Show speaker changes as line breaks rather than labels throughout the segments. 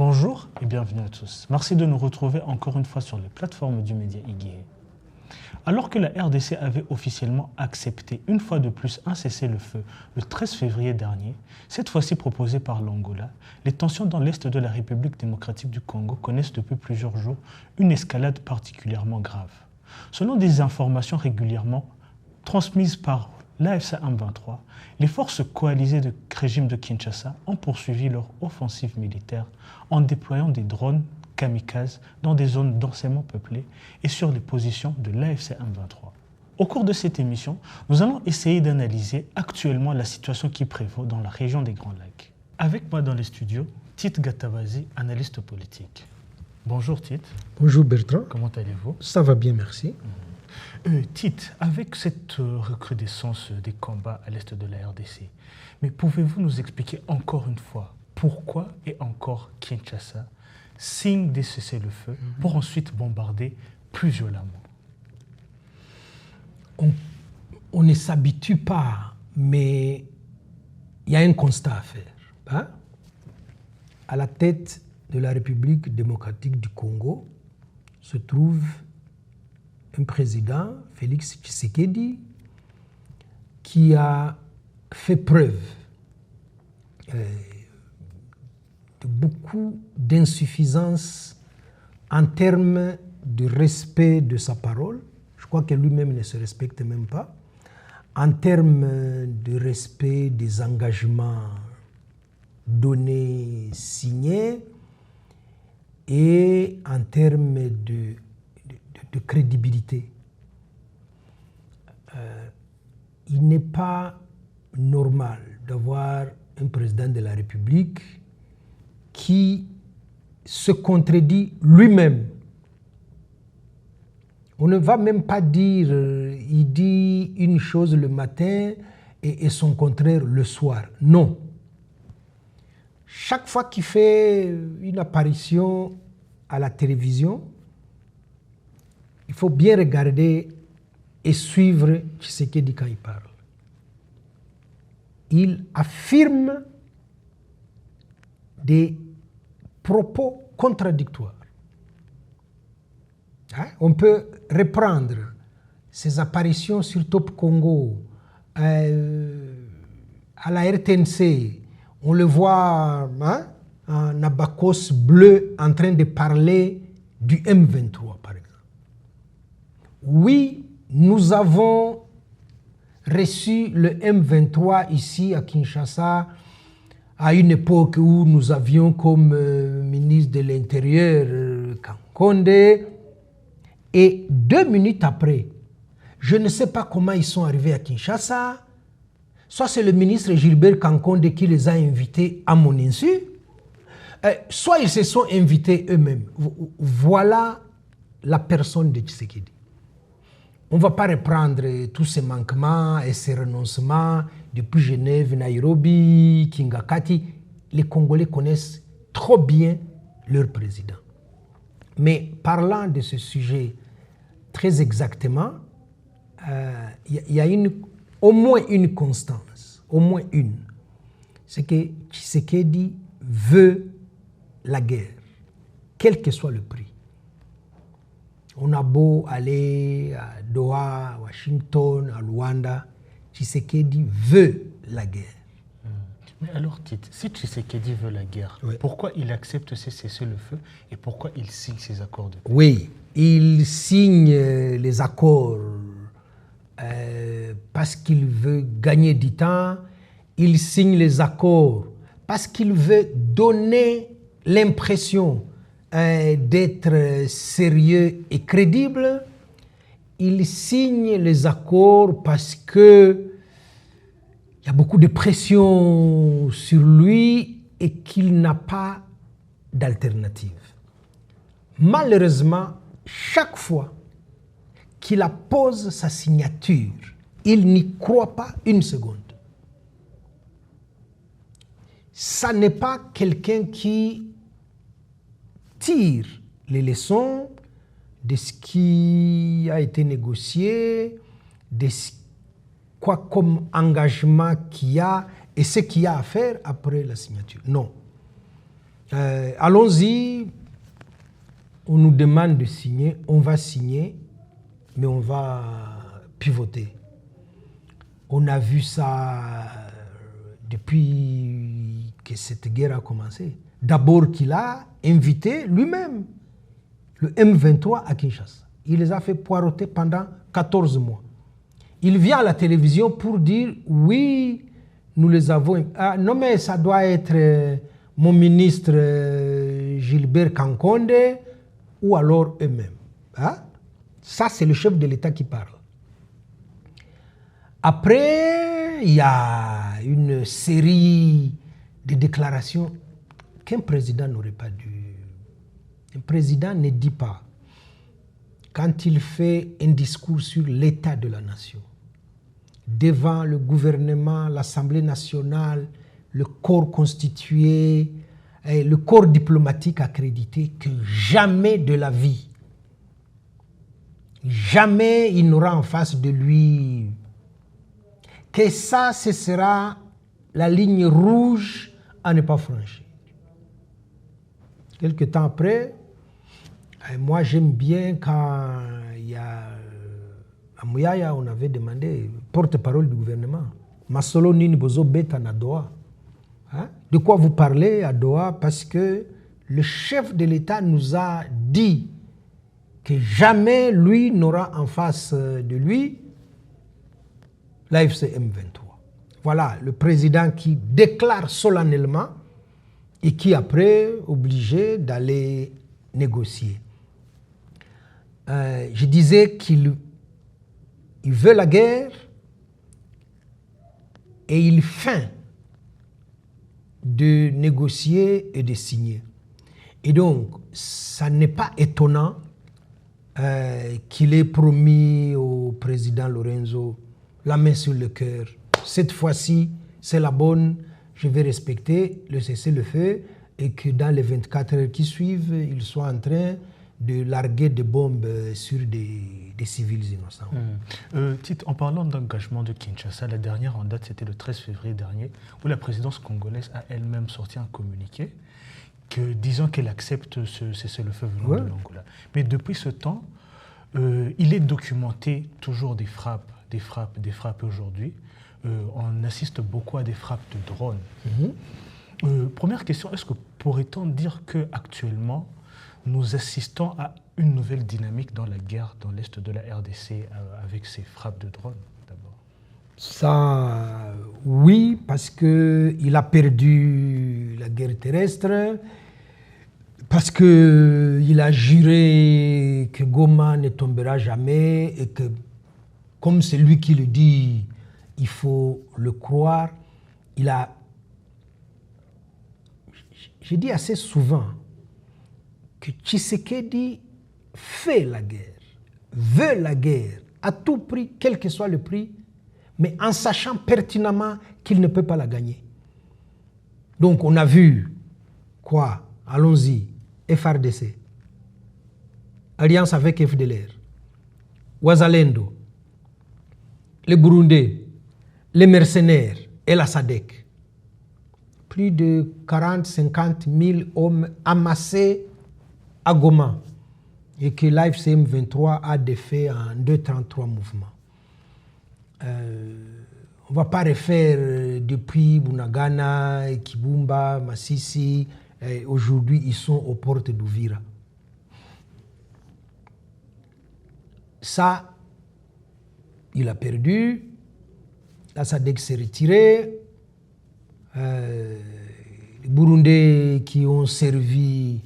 Bonjour et bienvenue à tous. Merci de nous retrouver encore une fois sur les plateformes du média Igué. Alors que la RDC avait officiellement accepté une fois de plus un cessez-le-feu le 13 février dernier, cette fois-ci proposé par l'Angola, les tensions dans l'est de la République démocratique du Congo connaissent depuis plusieurs jours une escalade particulièrement grave. Selon des informations régulièrement transmises par l'AFC M23, les forces coalisées du régime de Kinshasa ont poursuivi leur offensive militaire en déployant des drones kamikazes dans des zones densément peuplées et sur les positions de l'AFC M23. Au cours de cette émission, nous allons essayer d'analyser actuellement la situation qui prévaut dans la région des Grands Lacs. Avec moi dans les studios, Tite Gatabazi, analyste politique. Bonjour Tite.
Bonjour Bertrand.
Comment allez-vous?
Ça va bien, merci.
Tite, avec cette recrudescence des combats à l'est de la RDC, mais pouvez-vous nous expliquer encore une fois pourquoi et encore Kinshasa signe des cessez-le-feu pour ensuite bombarder plus violemment?
On ne s'habitue pas, mais il y a un constat à faire. Hein? À la tête de la République démocratique du Congo se trouve un président, Félix Tshisekedi, qui a fait preuve de beaucoup d'insuffisance en termes de respect de sa parole. Je crois que lui-même ne se respecte même pas. En termes de respect des engagements donnés, signés, et en termes de crédibilité. Il n'est pas normal d'avoir un président de la République qui se contredit lui-même. On ne va même pas dire, il dit une chose le matin et son contraire le soir. Non. Chaque fois qu'il fait une apparition à la télévision, il faut bien regarder et suivre Tshisekedi quand il parle. Il affirme des propos contradictoires. Hein? On peut reprendre ses apparitions sur Top Congo, à la RTNC. On le voit en abacos bleu en train de parler du M23, par exemple. Oui, nous avons reçu le M23 ici à Kinshasa à une époque où nous avions comme ministre de l'Intérieur Kankonde, et 2 minutes après, je ne sais pas comment ils sont arrivés à Kinshasa, soit c'est le ministre Gilbert Kankonde qui les a invités à mon insu, soit ils se sont invités eux-mêmes. Voilà la personne de Tshisekedi. On ne va pas reprendre tous ces manquements et ces renoncements depuis Genève, Nairobi, Kingakati. Les Congolais connaissent trop bien leur président. Mais parlant de ce sujet très exactement, il y a au moins une constance, au moins une. C'est que Tshisekedi veut la guerre, quel que soit le prix. On a beau aller à Doha, à Washington, à Luanda, Tshisekedi veut la guerre.
Mais alors, Tite, si Tshisekedi veut la guerre, oui, pourquoi il accepte ces cessez-le-feu et pourquoi il signe ces accords de paix?
Oui, il signe les accords parce qu'il veut gagner du temps. Il signe les accords parce qu'il veut donner l'impression d'être sérieux et crédible. Il signe les accords parce que il y a beaucoup de pression sur lui et qu'il n'a pas d'alternative. Malheureusement, chaque fois qu'il appose sa signature, il n'y croit pas une seconde. Ça n'est pas quelqu'un qui tire les leçons de ce qui a été négocié, de quoi comme engagement qu'il y a et ce qu'il y a à faire après la signature. Non. Allons-y, on nous demande de signer, on va signer, mais on va pivoter. On a vu ça depuis que cette guerre a commencé. D'abord qu'il a invité lui-même le M23 à Kinshasa. Il les a fait poireauter pendant 14 mois. Il vient à la télévision pour dire « Oui, nous les avons... » Ah, non, mais ça doit être mon ministre Gilbert Kankonde ou alors eux-mêmes. Hein? Ça, c'est le chef de l'État qui parle. Après, il y a une série de déclarations qu'un président n'aurait pas dû. Un président ne dit pas, quand il fait un discours sur l'état de la nation, devant le gouvernement, l'Assemblée nationale, le corps constitué, le corps diplomatique accrédité, que jamais de la vie, jamais il n'aura en face de lui, que ça, ce sera la ligne rouge à ne pas franchir. Quelque temps après, moi j'aime bien quand il y a à Mouyaya, on avait demandé porte-parole du gouvernement. Masolo Nini Bozo Betan à Doha. Hein? De quoi vous parlez à Doha? Parce que le chef de l'État nous a dit que jamais lui n'aura en face de lui l'AFC M23. Voilà le président qui déclare solennellement et qui après est obligé d'aller négocier. Je disais qu'il veut la guerre et il feint de négocier et de signer. Et donc, ça n'est pas étonnant qu'il ait promis au président Lorenzo la main sur le cœur. Cette fois-ci, c'est la bonne, je vais respecter le cessez-le-feu et que dans les 24 heures qui suivent, il soit en train de larguer des bombes sur des civils innocents.
Tite, en parlant d'engagement de Kinshasa, la dernière en date, c'était le 13 février dernier, où la présidence congolaise a elle-même sorti un communiqué disant qu'elle accepte ce cessez-le-feu venant de l'Angola. Mais depuis ce temps, il est documenté toujours des frappes aujourd'hui. On assiste beaucoup à des frappes de drones. Première question, est-ce que pourrait-on dire qu'actuellement, nous assistons à une nouvelle dynamique dans la guerre dans l'est de la RDC avec ces frappes de drones d'abord?
Ça, oui, parce qu'il a perdu la guerre terrestre, parce qu'il a juré que Goma ne tombera jamais et que, comme c'est lui qui le dit, il faut le croire. Je dis assez souvent que Tshisekedi fait la guerre, veut la guerre, à tout prix, quel que soit le prix, mais en sachant pertinemment qu'il ne peut pas la gagner. Donc on a vu, quoi, allons-y, FRDC, alliance avec FDLR, Ouazalendo, les Burundais, les mercenaires et la SADC. Plus de 40-50 000 hommes amassés à Goma et que l'AFC M23 a défait en 233 mouvements. On ne va pas refaire depuis Bunagana, Kibumba, Massissi. Aujourd'hui, ils sont aux portes d'Ouvira. Ça, il a perdu. La SADC s'est retirée. Les Burundais qui ont servi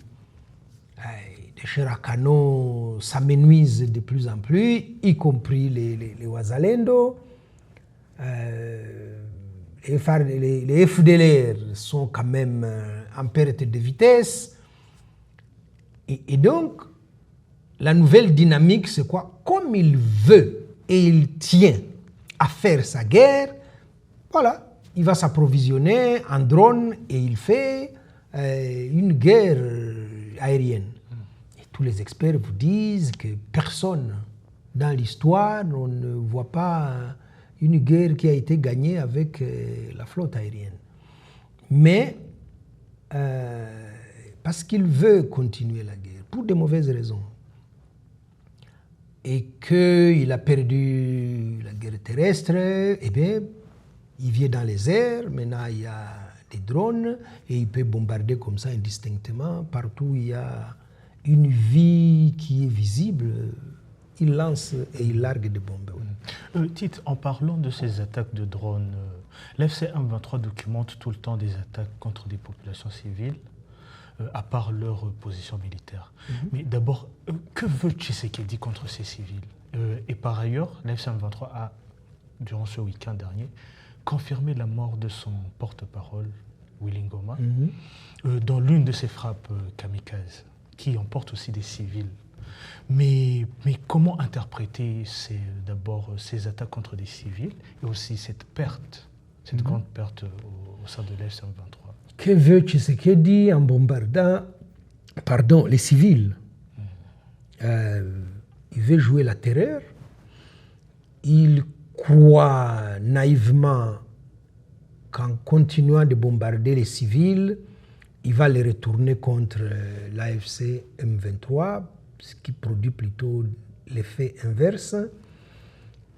de chair à canon s'amenuisent de plus en plus, y compris les Ouazalendo. Les FDLR sont quand même en perte de vitesse. Et donc, la nouvelle dynamique, c'est quoi? Comme il veut et il tient à faire sa guerre, voilà. Il va s'approvisionner en drone et il fait une guerre aérienne. Et tous les experts vous disent que personne dans l'histoire, on ne voit pas une guerre qui a été gagnée avec la flotte aérienne. Mais parce qu'il veut continuer la guerre, pour de mauvaises raisons. Et qu'il a perdu la guerre terrestre, eh bien, il vient dans les airs, maintenant il y a des drones, et il peut bombarder comme ça indistinctement. Partout où il y a une vie qui est visible, il lance et il largue des bombes.
Tite, en parlant de ces attaques de drones, l'FC M23 documente tout le temps des attaques contre des populations civiles, à part leur position militaire. Mais d'abord, que veut Tshisekedi contre ces civils? Et par ailleurs, l'FC M23 a, durant ce week-end dernier, confirmé la mort de son porte-parole, Willy Ngoma, dans l'une de ses frappes kamikazes, qui emporte aussi des civils. Mais comment interpréter d'abord ces attaques contre des civils et aussi cette perte, cette grande perte au sein de l'FC M23?
Que veut Tshisekedi en bombardant les civils? Il veut jouer la terreur. Il croit naïvement qu'en continuant de bombarder les civils, il va les retourner contre l'AFC M23, ce qui produit plutôt l'effet inverse.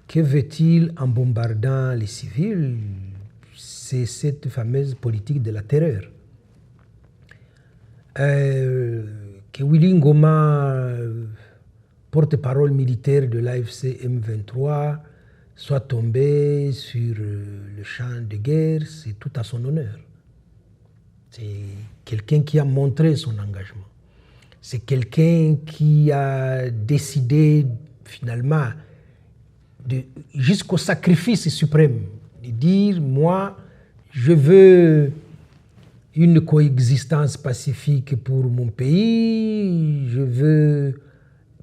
Que veut-il en bombardant les civils? C'est cette fameuse politique de la terreur. Que Willy Ngoma, porte-parole militaire de l'AFC M23, soit tombé sur le champ de guerre, c'est tout à son honneur. C'est quelqu'un qui a montré son engagement. C'est quelqu'un qui a décidé finalement, jusqu'au sacrifice suprême, de dire, moi, je veux une coexistence pacifique pour mon pays, je veux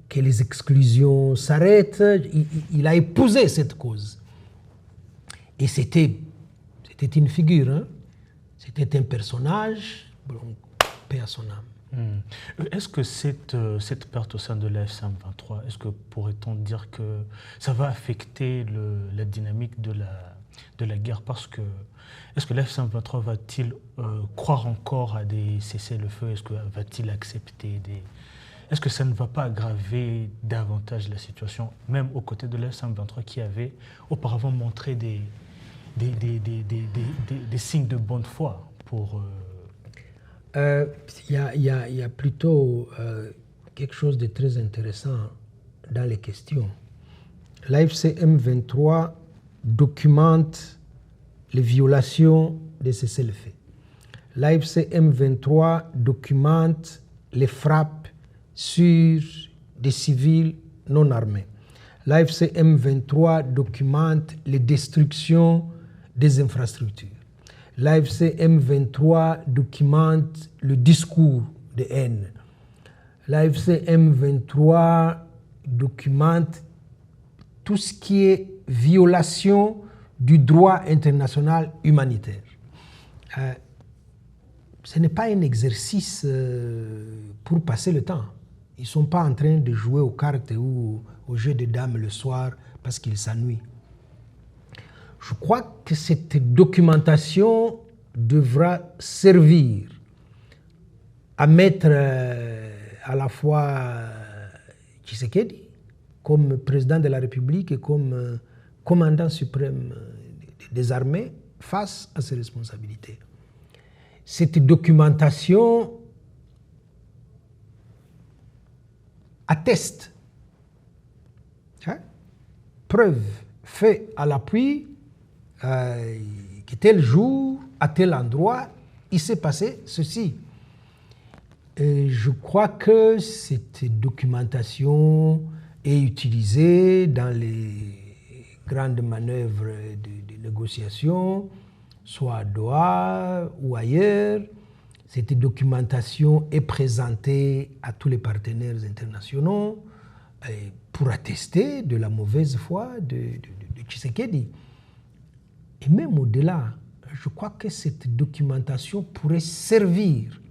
que les exclusions s'arrêtent. Il a épousé cette cause. Et c'était une figure, hein? C'était un personnage, paix à son âme.
Est-ce que cette perte au sein de l'AFC M23, est-ce que pourrait-on dire que ça va affecter la dynamique de la guerre? Parce que est-ce que l'AFC M23 va-t-il croire encore à des cessez-le-feu? Est-ce que va-t-il accepter des... Est-ce que ça ne va pas aggraver davantage la situation, même aux côtés de l'AFC M23 qui avait auparavant montré des signes de bonne foi pour...
Il y a plutôt quelque chose de très intéressant dans les questions. L'AFC M23 documente les violations des cessez-le-feu. L'AFC M23 documente les frappes sur des civils non armés. L'AFC M23 documente les destructions des infrastructures. L'AFC M23 documente le discours de haine. L'AFC M23 documente tout ce qui est violation du droit international humanitaire. Ce n'est pas un exercice pour passer le temps. Ils ne sont pas en train de jouer aux cartes ou au jeu de dames le soir parce qu'ils s'ennuient. Je crois que cette documentation devra servir à mettre à la fois Tshisekedi comme président de la République et comme commandant suprême des armées face à ses responsabilités. Cette documentation atteste, preuve, fait à l'appui, que tel jour, à tel endroit, il s'est passé ceci. Et je crois que cette documentation est utilisée dans les grandes manœuvres de négociation, soit à Doha ou ailleurs. Cette documentation est présentée à tous les partenaires internationaux pour attester de la mauvaise foi de Tshisekedi. Et même au-delà, je crois que cette documentation pourrait servir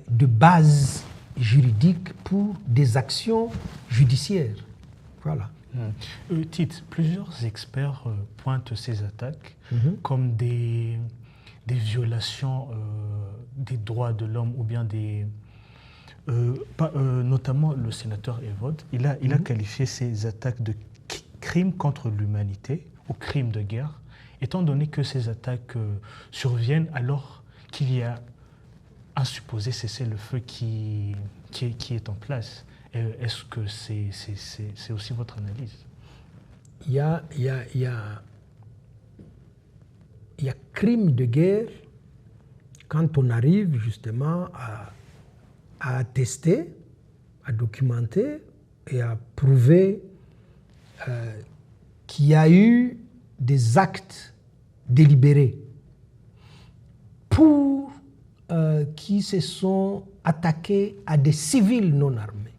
de base juridique pour des actions judiciaires. Voilà.
Tite, plusieurs experts pointent ces attaques comme des des violations des droits de l'homme ou bien notamment le sénateur Evode, il a qualifié ces attaques de crimes contre l'humanité ou crimes de guerre, étant donné que ces attaques surviennent alors qu'il y a un supposé cessez-le-feu qui est en place. Est-ce que c'est aussi votre analyse?
Il y a crime de guerre quand on arrive justement à attester, à documenter et à prouver qu'il y a eu des actes délibérés pour qui se sont attaqués à des civils non armés.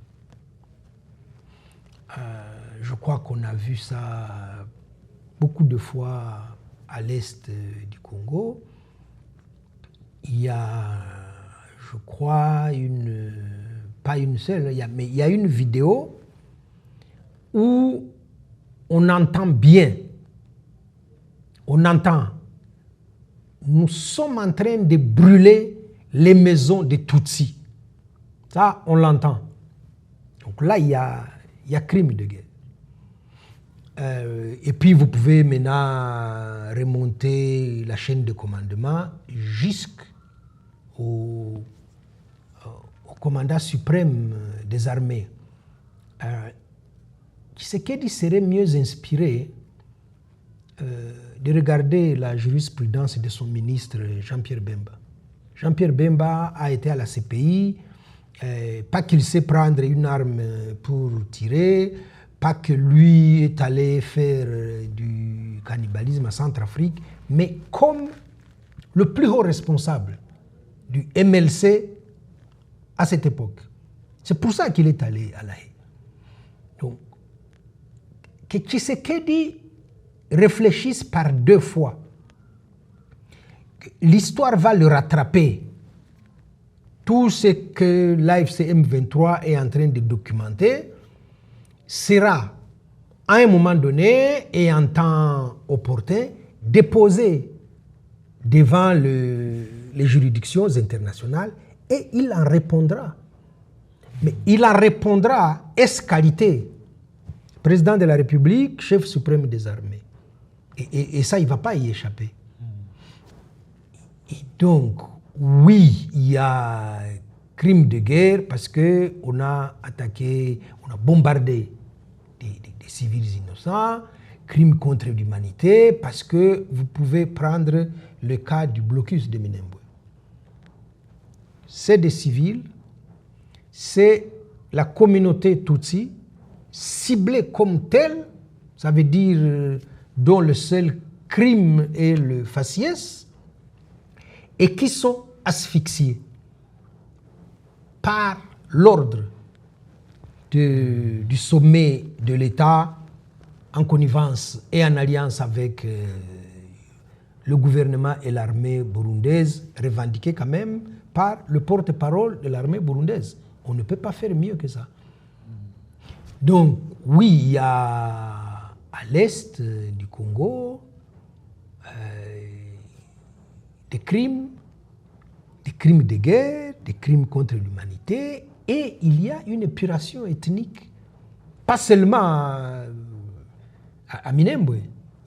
Je crois qu'on a vu ça beaucoup de fois à l'est du Congo. Il y a, je crois, pas une seule, mais il y a une vidéo où on entend bien, nous sommes en train de brûler les maisons des Tutsis. Ça, on l'entend. Donc là, il y a crime de guerre. Et puis, vous pouvez maintenant remonter la chaîne de commandement jusqu'au commandant suprême des armées. Tshisekedi serait mieux inspiré de regarder la jurisprudence de son ministre Jean-Pierre Bemba. Jean-Pierre Bemba a été à la CPI, pas qu'il sait prendre une arme pour tirer, pas que lui est allé faire du cannibalisme en Centrafrique, mais comme le plus haut responsable du MLC à cette époque. C'est pour ça qu'il est allé à La Haye. Donc, que Tshisekedi réfléchisse par deux fois. L'histoire va le rattraper. Tout ce que l'AFC M23 est en train de documenter sera, à un moment donné et en temps opportun, déposé devant les juridictions internationales et il en répondra. Mais il en répondra qualité, président de la République, chef suprême des armées. Et ça, il ne va pas y échapper. Et donc, oui, il y a crime de guerre parce qu'on a attaqué, on a bombardé des civils innocents, crime contre l'humanité parce que vous pouvez prendre le cas du blocus de Minembwe. C'est des civils, c'est la communauté Tutsi, ciblée comme telle, ça veut dire dont le seul crime est le faciès, et qui sont asphyxiés par l'ordre du sommet de l'État en connivence et en alliance avec le gouvernement et l'armée burundaise, revendiqué quand même par le porte-parole de l'armée burundaise. On ne peut pas faire mieux que ça. Donc, oui, il y a à l'est du Congo des crimes de guerre, des crimes contre l'humanité, et il y a une épuration ethnique, pas seulement à Minembwe.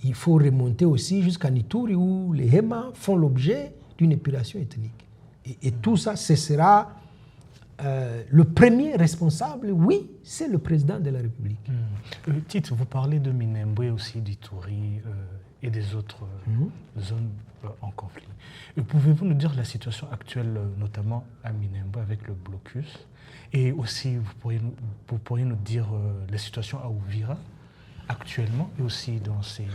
Il faut remonter aussi jusqu'à Ituri où les Hema font l'objet d'une épuration ethnique. Et tout ça, ce sera le premier responsable, oui, c'est le président de la République.
Tite, vous parlez de Minembwe aussi, d'Ituri et des autres zones en conflit. Pouvez-vous nous dire la situation actuelle, notamment à Minembwe avec le blocus, et aussi vous pourriez nous dire la situation à Uvira actuellement et aussi dans ces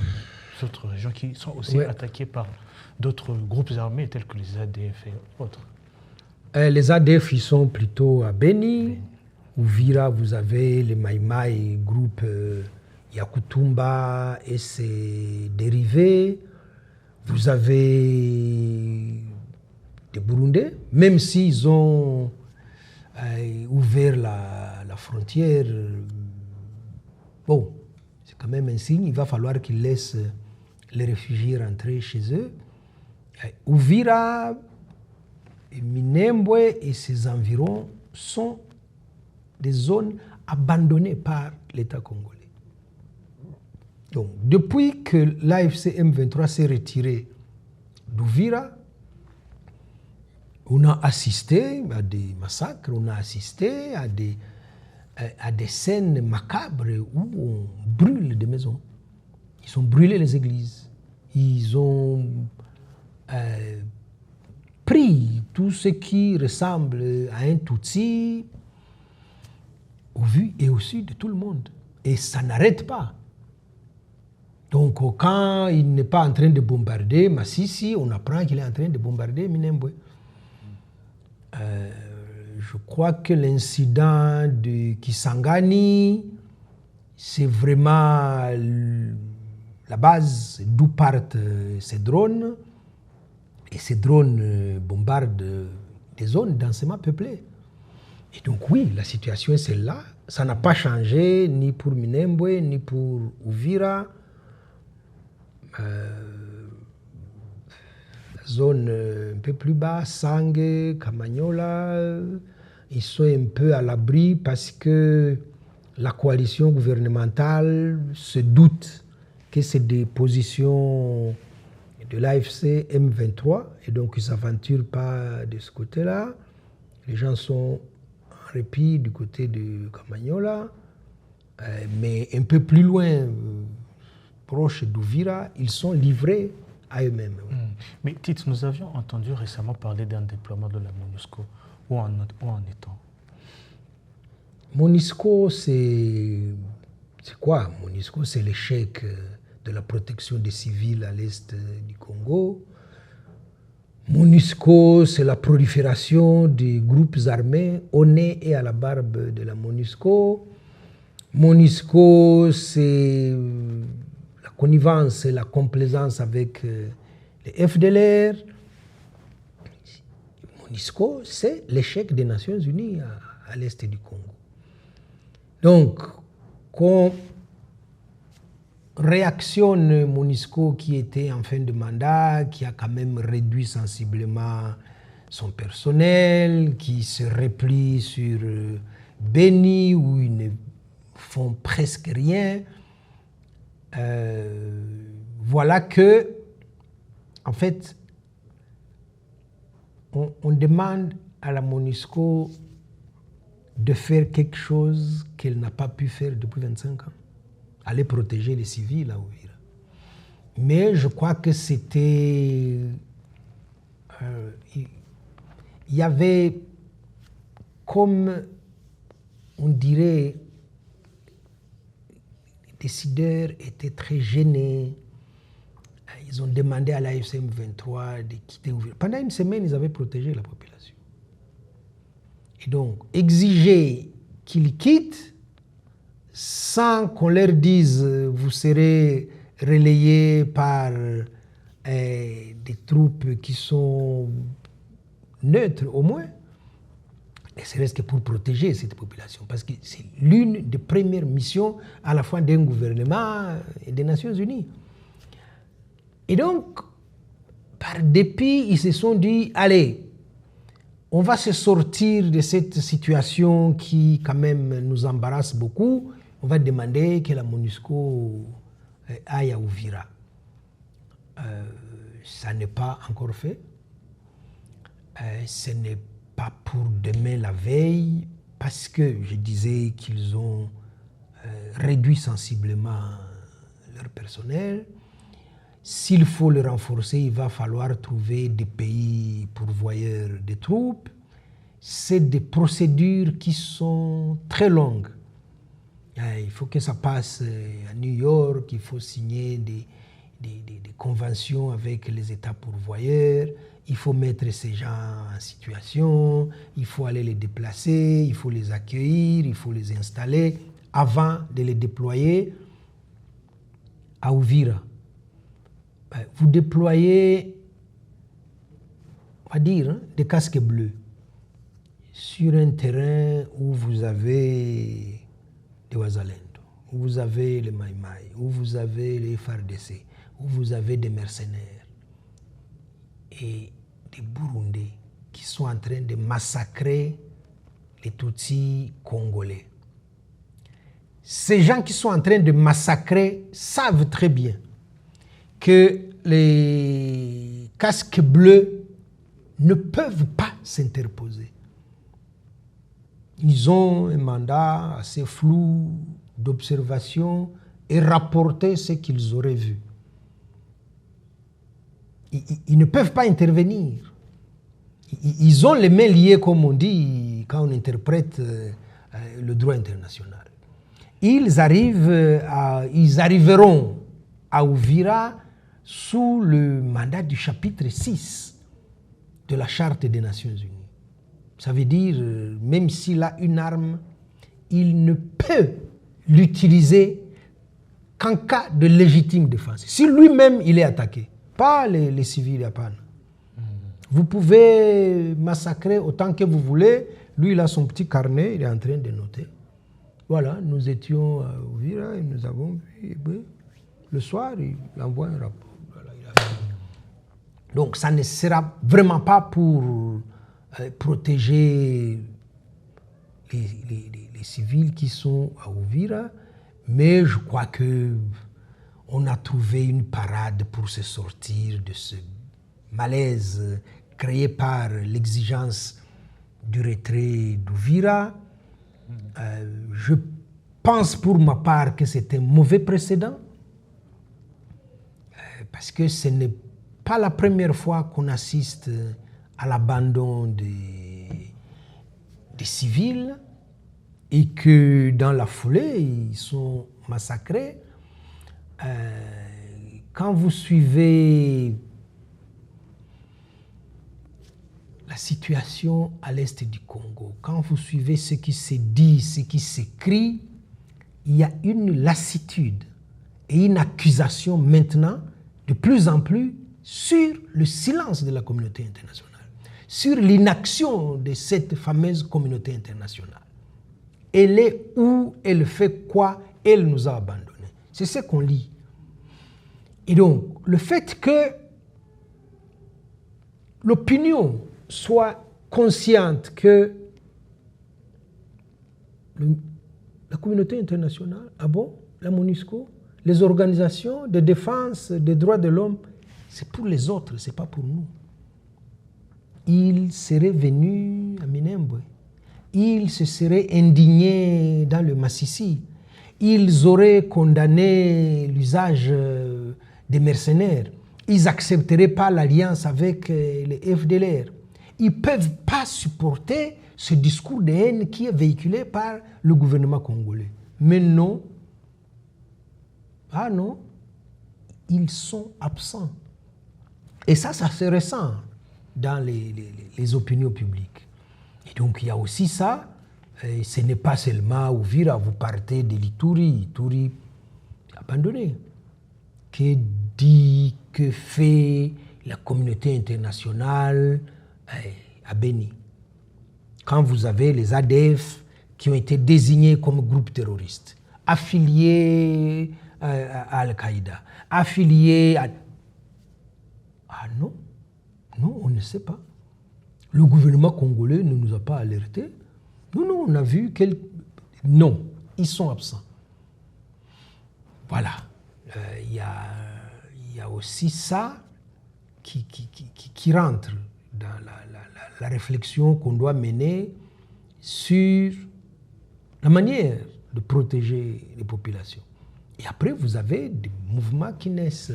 autres régions qui sont aussi attaquées par d'autres groupes armés tels que les ADF et autres.
Les ADF, ils sont plutôt à Beni. Uvira, vous avez les Maïmaï, groupe Yakutumba et ses dérivés. Vous avez des Burundais, même s'ils ont ouvert la frontière. Bon, c'est quand même un signe. Il va falloir qu'ils laissent les réfugiés rentrer chez eux. Uvira, Minembwe et ses environs sont des zones abandonnées par l'État congolais. Donc, depuis que l'AFC M23 s'est retiré d'Uvira, on a assisté à des massacres, on a assisté à des scènes macabres où on brûle des maisons. Ils ont brûlé les églises. Ils ont pris tout ce qui ressemble à un Tutsi au vu et au su de tout le monde. Et ça n'arrête pas. Donc quand il n'est pas en train de bombarder Massissi, on apprend qu'il est en train de bombarder Minembwe. Je crois que l'incident de Kisangani, c'est vraiment la base d'où partent ces drones. Et ces drones bombardent des zones densément peuplées. Et donc oui, la situation est celle-là. Ça n'a pas changé ni pour Minembwe, ni pour Uvira. La zone un peu plus bas, Sangue, Kamanyola, ils sont un peu à l'abri parce que la coalition gouvernementale se doute que c'est des positions de l'AFC M23 et donc ils ne s'aventurent pas de ce côté-là. Les gens sont en répit du côté de Kamanyola, mais un peu plus loin, proche d'Uvira, ils sont livrés à eux-mêmes.
Mais Tite, nous avions entendu récemment parler d'un déploiement de la MONUSCO. Où en est-on?
MONUSCO, c'est quoi? MONUSCO, c'est l'échec de la protection des civils à l'est du Congo. MONUSCO, c'est la prolifération des groupes armés au nez et à la barbe de la MONUSCO. MONUSCO, c'est la connivence et la complaisance avec les FDLR. MONUSCO, c'est l'échec des Nations Unies à l'est du Congo. Donc, qu'on réactionne MONUSCO qui était en fin de mandat, qui a quand même réduit sensiblement son personnel, qui se replie sur Beni où ils ne font presque rien. Voilà que, en fait, on demande à la MONUSCO de faire quelque chose qu'elle n'a pas pu faire depuis 25 ans. Aller protéger les civils à Uvira. Mais je crois que c'était... il y avait comme, on dirait, les décideurs étaient très gênés. Ils ont demandé à l'AFC M23 de quitter Uvira. Pendant une semaine, ils avaient protégé la population. Et donc, exiger qu'ils quittent sans qu'on leur dise vous serez relayés par des troupes qui sont neutres au moins, ne serait-ce que pour protéger cette population. Parce que c'est l'une des premières missions à la fois d'un gouvernement et des Nations Unies. Et donc, par dépit, ils se sont dit, allez, on va se sortir de cette situation qui quand même nous embarrasse beaucoup. On va demander que la MONUSCO aille à Uvira. Ça n'est pas encore fait. Ce n'est pas pour demain la veille, parce que je disais qu'ils ont réduit sensiblement leur personnel. S'il faut le renforcer, il va falloir trouver des pays pourvoyeurs de troupes. C'est des procédures qui sont très longues. Il faut que ça passe à New York, il faut signer des conventions avec les États pourvoyeurs, il faut mettre ces gens en situation, il faut aller les déplacer, il faut les accueillir, il faut les installer avant de les déployer à Uvira. Vous déployez, on va dire, des casques bleus sur un terrain où vous avez des Wazalendo, où vous avez les Maïmaï, où vous avez les FARDC, où vous avez des mercenaires. Et et des Burundais qui sont en train de massacrer les Tutsis congolais. Ces gens qui sont en train de massacrer savent très bien que les casques bleus ne peuvent pas s'interposer. Ils ont un mandat assez flou d'observation et rapporter ce qu'ils auraient vu. Ils ne peuvent pas intervenir. Ils ont les mains liées, comme on dit quand on interprète le droit international. Ils arriveront à Uvira sous le mandat du chapitre 6 de la Charte des Nations Unies. Ça veut dire, même s'il a une arme, il ne peut l'utiliser qu'en cas de légitime défense. Si lui-même il est attaqué, pas les civils japonais. Vous pouvez massacrer autant que vous voulez. Lui, il a son petit carnet, il est en train de noter. Voilà, nous étions à Uvira et nous avons vu. Le soir, il envoie un rapport. Voilà, donc, ça ne sera vraiment pas pour protéger les civils qui sont à Uvira, mais je crois qu'on a trouvé une parade pour se sortir de ce malaise créé par l'exigence du retrait d'Uvira. Je pense pour ma part que c'est un mauvais précédent parce que ce n'est pas la première fois qu'on assiste à l'abandon des civils et que dans la foulée, ils sont massacrés. Quand vous suivez la situation à l'est du Congo, quand vous suivez ce qui se dit, ce qui s'écrit, il y a une lassitude et une accusation maintenant de plus en plus sur le silence de la communauté internationale, sur l'inaction de cette fameuse communauté internationale. Elle est où, elle fait quoi, elle nous a abandonnés. C'est ce qu'on lit. Et donc, le fait que l'opinion soit consciente que la communauté internationale, la MONUSCO, les organisations de défense des droits de l'homme, c'est pour les autres, c'est pas pour nous. Ils seraient venus à Minembwe, ils se seraient indignés dans le Massissi, ils auraient condamné l'usage des mercenaires, ils n'accepteraient pas l'alliance avec les FDLR. Ils ne peuvent pas supporter ce discours de haine qui est véhiculé par le gouvernement congolais. Mais non, ils sont absents. Et ça se ressent dans les opinions publiques. Et donc il y a aussi ça, et ce n'est pas seulement Uvira, vous partez de l'Ituri, Ituri abandonné. Que dit, que fait la communauté internationale à Beni? Quand vous avez les ADF qui ont été désignés comme groupe terroriste, affiliés à Al-Qaïda, affiliés à... Ah non, on ne sait pas. Le gouvernement congolais ne nous a pas alertés. Non, on a vu Non, ils sont absents. Voilà. Il y a aussi ça qui rentre dans la réflexion qu'on doit mener sur la manière de protéger les populations. Et après, vous avez des mouvements qui naissent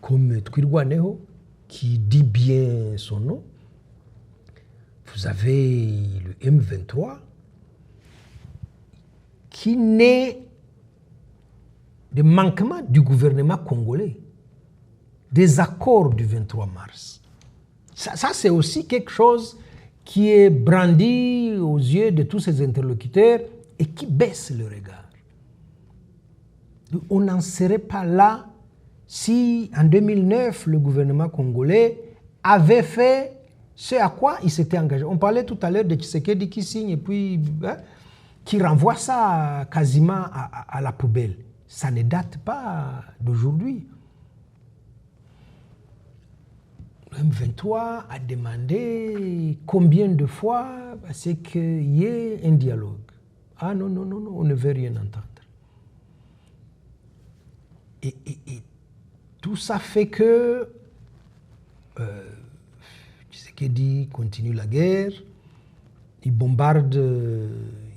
comme Twirwaneho, qui dit bien son nom. Vous avez le M23, qui naît des manquements du gouvernement congolais, des accords du 23 mars. Ça, c'est aussi quelque chose qui est brandi aux yeux de tous ces interlocuteurs et qui baisse le regard. On n'en serait pas là si, en 2009, le gouvernement congolais avait fait ce à quoi il s'était engagé. On parlait tout à l'heure de Tshisekedi qui signe et puis qui renvoie ça quasiment à la poubelle. Ça ne date pas d'aujourd'hui. le M23 a demandé combien de fois c'est qu'il y ait un dialogue. Ah non, non, non, non, on ne veut rien entendre. Et tout ça fait que Tshisekedi continue la guerre, il bombarde,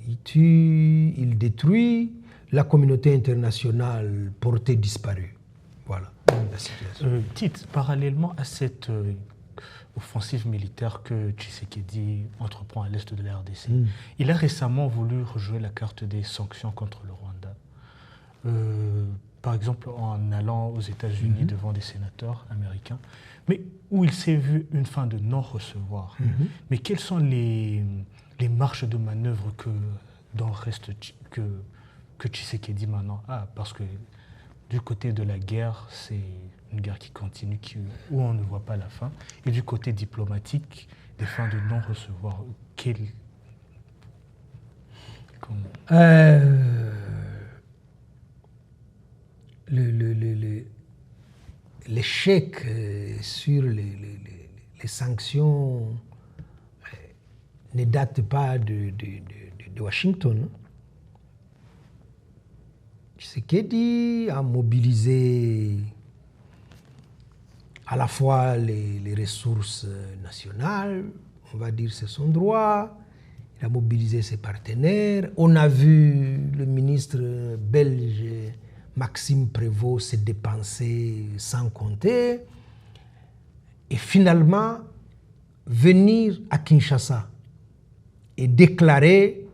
il tue, il détruit, la communauté internationale portée disparue. Voilà la situation.
Tite, parallèlement à cette offensive militaire que Tshisekedi entreprend à l'est de la RDC, il a récemment voulu rejouer la carte des sanctions contre le Rwanda. Par exemple, en allant aux États-Unis devant des sénateurs américains, mais où il s'est vu une fin de non-recevoir. Mais quelles sont les marges de manœuvre que dans le reste que Tshisekedi maintenant a? Parce que du côté de la guerre, c'est une guerre qui continue, où on ne voit pas la fin. Et du côté diplomatique, des fins de non-recevoir.
L'échec sur les sanctions ne date pas de Washington. Tshisekedi a mobilisé à la fois les ressources nationales, on va dire c'est son droit, il a mobilisé ses partenaires. On a vu le ministre belge Maxime Prévost se dépenser sans compter et finalement venir à Kinshasa et déclarer,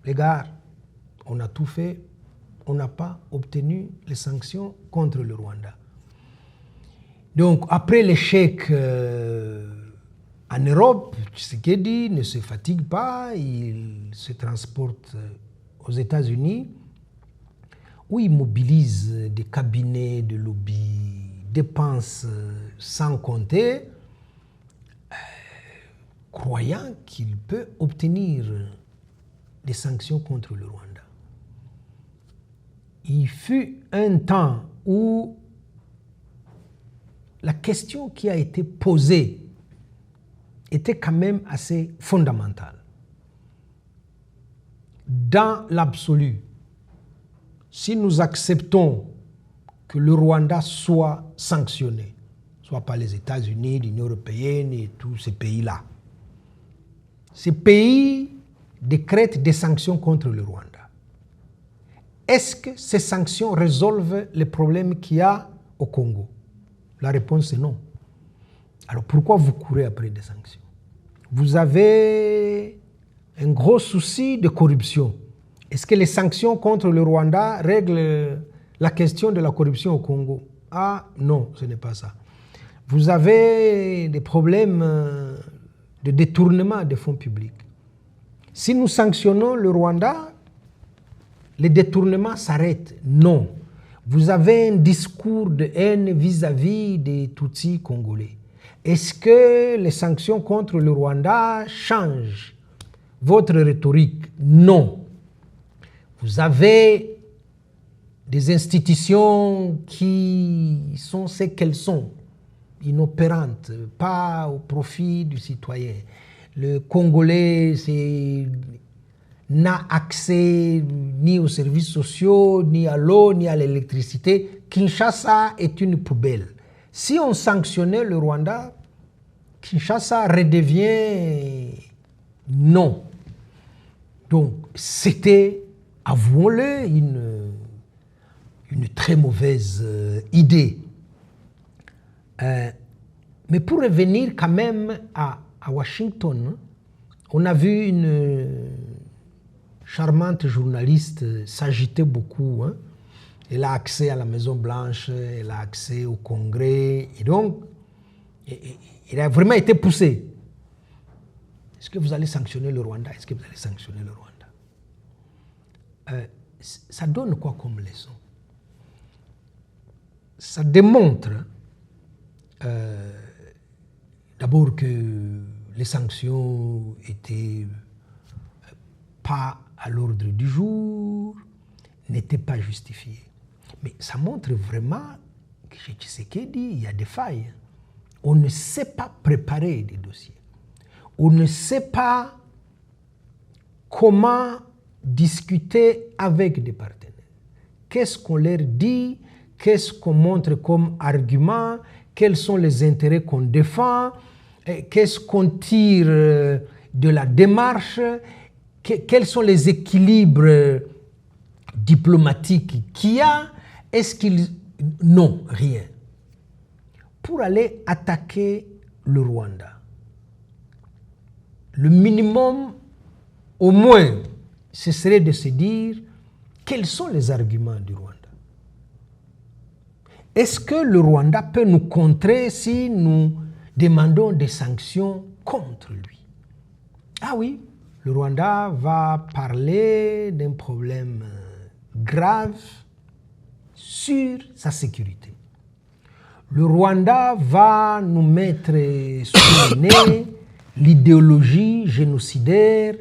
les gars, on a tout fait, on n'a pas obtenu les sanctions contre le Rwanda. Donc après l'échec en Europe, Tshisekedi ne se fatigue pas, il se transporte aux États-Unis où il mobilise des cabinets de lobby, dépense sans compter, croyant qu'il peut obtenir des sanctions contre le Rwanda. Il fut un temps où la question qui a été posée était quand même assez fondamentale. Dans l'absolu, si nous acceptons que le Rwanda soit sanctionné, soit par les États-Unis, l'Union européenne et tous ces pays-là, ces pays décrètent des sanctions contre le Rwanda. Est-ce que ces sanctions résolvent les problèmes qu'il y a au Congo? La réponse est non. Alors pourquoi vous courez après des sanctions? Vous avez un gros souci de corruption. Est-ce que les sanctions contre le Rwanda règlent la question de la corruption au Congo? Ah non, ce n'est pas ça. Vous avez des problèmes de détournement des fonds publics. Si nous sanctionnons le Rwanda, les détournements s'arrêtent. Non. Vous avez un discours de haine vis-à-vis des Tutsis congolais. Est-ce que les sanctions contre le Rwanda changent votre rhétorique? Non. Vous avez des institutions qui sont ce qu'elles sont, inopérantes, pas au profit du citoyen. Le Congolais n'a accès ni aux services sociaux, ni à l'eau, ni à l'électricité. Kinshasa est une poubelle. Si on sanctionnait le Rwanda, Kinshasa redevient non. Donc c'était, avouons-le, une très mauvaise idée. Mais pour revenir quand même à Washington, on a vu une charmante journaliste s'agiter beaucoup. Elle a accès à la Maison-Blanche, elle a accès au Congrès, et donc, elle a vraiment été poussée. Est-ce que vous allez sanctionner le Rwanda? Est-ce que vous allez sanctionner le Rwanda? Ça donne quoi comme leçon? Ça démontre d'abord que les sanctions étaient pas à l'ordre du jour, n'étaient pas justifiées. Mais ça montre vraiment que chez Tshisekedi, il y a des failles. on ne sait pas préparer des dossiers. On ne sait pas comment discuter avec des partenaires. Qu'est-ce qu'on leur dit? Qu'est-ce qu'on montre comme argument? Quels sont les intérêts qu'on défend? Qu'est-ce qu'on tire de la démarche? Quels sont les équilibres diplomatiques qu'il y a? Est-ce qu'il... Non, rien. Pour aller attaquer le Rwanda, le minimum, au moins, ce serait de se dire quels sont les arguments du Rwanda. Est-ce que le Rwanda peut nous contrer si nous demandons des sanctions contre lui? Ah oui, le Rwanda va parler d'un problème grave sur sa sécurité. Le Rwanda va nous mettre sous le nez l'idéologie génocidaire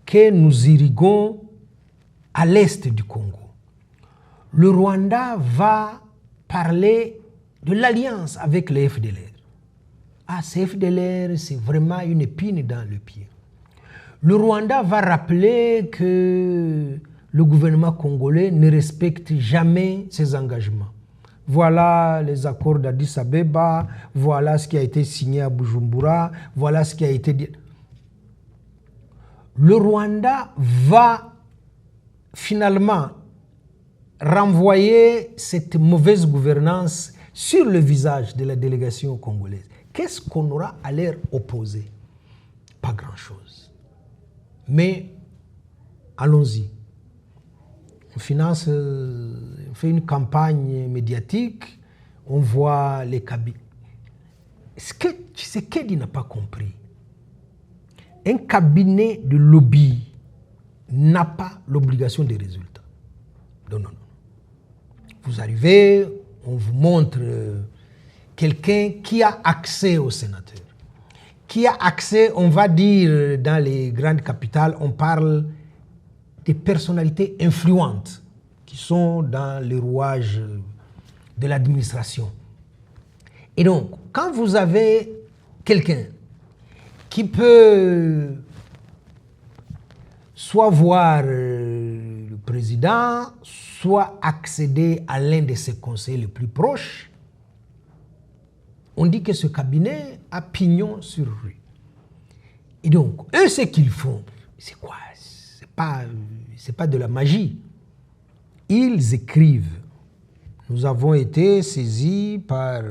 que nous irriguons à l'est du Congo. Le Rwanda va parler de l'alliance avec les FDLR. Ah, ces FDLR, c'est vraiment une épine dans le pied. Le Rwanda va rappeler que le gouvernement congolais ne respecte jamais ses engagements. Voilà les accords d'Addis Abeba, voilà ce qui a été signé à Bujumbura, voilà ce qui a été dit. Le Rwanda va finalement renvoyer cette mauvaise gouvernance sur le visage de la délégation congolaise. Qu'est-ce qu'on aura à leur opposer? Pas grand-chose. Mais allons-y. On finance, on fait une campagne médiatique, on voit les cabinets. Ce que Tshisekedi n'a pas compris, un cabinet de lobby n'a pas l'obligation des résultats. Non, non, non. Vous arrivez, on vous montre quelqu'un qui a accès aux sénateurs, qui a accès, on va dire, dans les grandes capitales, on parle des personnalités influentes qui sont dans les rouages de l'administration. Et donc, quand vous avez quelqu'un qui peut soit voir le président, soit accéder à l'un de ses conseillers les plus proches, on dit que ce cabinet a pignon sur rue. Et donc, eux, ce qu'ils font, c'est quoi? C'est pas de la magie. Ils écrivent. Nous avons été saisis par...